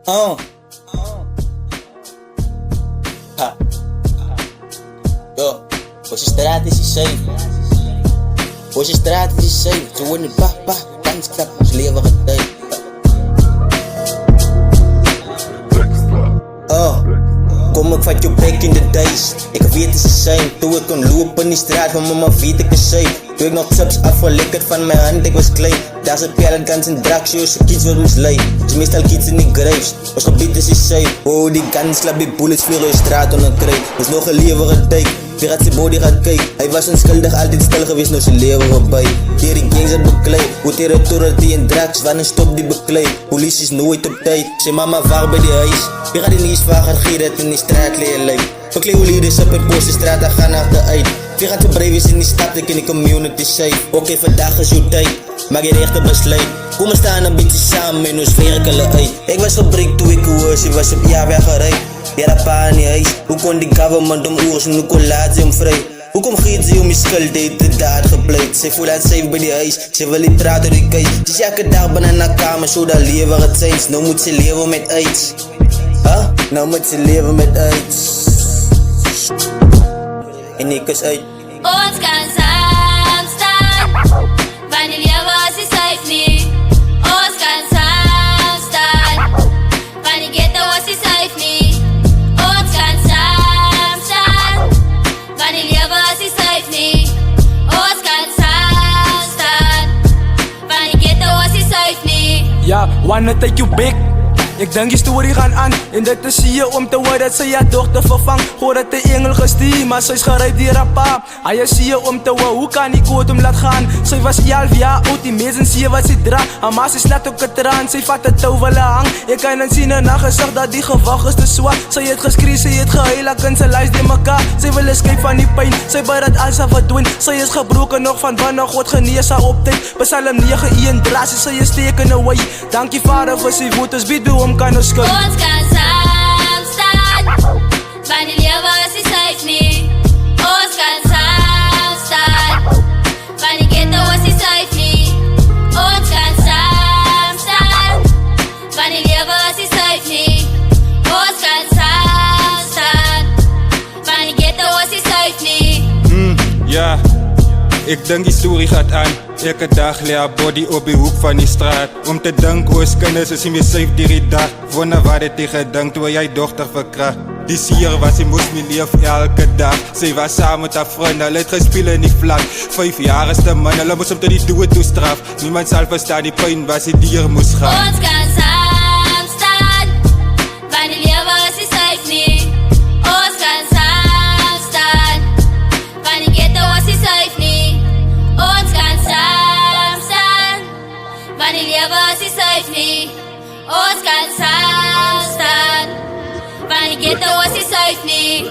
Ha. Yo, hoje straat is safe. Hoje straat is safe. Ze worden pa, kans klap, ze leven getijden. Kom ik vat je back in the days. Ik weet het ze zijn. Toen ik kon lopen in die straat van mama weet ik is safe. Toen ik nog chips afgelikkerd van mijn hand, ik was klein. Daar zijn pijlen, guns en drugs, zoals kids wat misleid. Dus meestal kids in die graves. Ons gebied is safe. Oh, die guns, klap die bullets, vliegen je straat onder krijt. Dus nog een levere tijd. Die gaat zijn body gaat kijken. Hij was onschuldig, altijd stil geweest, nou zijn leven voorbij. Hier die gangs het bekleed. Hoe territorial die en drugs, wanneer stop die bekleed. Politie is nooit op tijd. Zijn mama wacht bij die huis. Wie gaat die niet vaker gieren in die straat leer lijf. Verkleed hoe leaders op een post, de straat daar gaan achteruit. Wie gaat de brevis in die stad, ik in die community safe. Oké, vandaag is jouw tijd. Maak je rechte besluit. Kom maar staan een beetje samen en ons werkelen uit. Ik was gebrek toen ik was, je was op jaar weggereid. Ja, dat pa in die huis. Hoe kon die government om oors en hoe kon laat ze hem vrij? Hoe kom giet ze om je schuld, heeft de daad gepleit. Ze voelt aan safe bij die huis, ze wil niet praten door die keis. Ze is elke dag bijna naar kamer, zodat leven het zijn. Nou moet ze leven met aids. Nou moet ze leven met aids. En ik is uit. Ons kan samen staan, wanneer leven is safe niet. Ons kan samen staan, wanneer ghetto is safe niet. Ons kan samen staan, wanneer leven is safe niet. Ons kan samen staan, wanneer ghetto is safe niet. Ja, wanneer take you big. Ik denk die story gaan aan. En dit is hier om te horen dat sy haar dochter vervang. Hoor dat die engel gestuur, maar sy is geruid die rappa. Hij is hier om te horen, hoe kan die koot om laat gaan? Sy was 11 jaar oud, die meesten zie wat sy dra. Haar ma sy slaat ook het eraan, sy vat het touw wil hang. Ik kan dan zien en haar gezicht dat die gewag is te zwaar. Sy het geskree, sy het gehuil, ek en sy luis die mekaar. Sy wil escape van die pijn, sy bid dat al sy verdwijn. Sy is gebroken nog van binnen, God genees haar op tyd. Psalm 9:1 draas, sy is taken away. Dankie Vader vir sy woord, ons bied hoe om kan ons skuld. Ons kan samen staan, wanneer leven is safe niet. Ons kan samen staan, wanneer ghetto is safe niet. Ons kan samen staan, wanneer leven is safe niet. Ons kan samen staan, wanneer ghetto is safe niet. Ja, ik denk die story gaat aan. Elke dag lee haar body op die hoek van die straat. Om te dink oos kinders is nie meer safe die dag. Wonder wat het jy gedink toe jy dochter verkracht. Die sier was, sy moes nie leef elke dag. Sy was saam met haar vriend, hulle het gespeel in die vlak. 5 jaar is te min, hulle moes om tot die dood toestraf. Niemand sal verstaan die pijn wat sy dier moes gaan. Ons kan samen staan, wanneer leven is safe niet. Ons kan samen staan, wanneer ghetto is safe niet. Ons kan samen staan, wanneer leven is safe niet. Ons kan samen staan, wanneer ghetto is safe niet.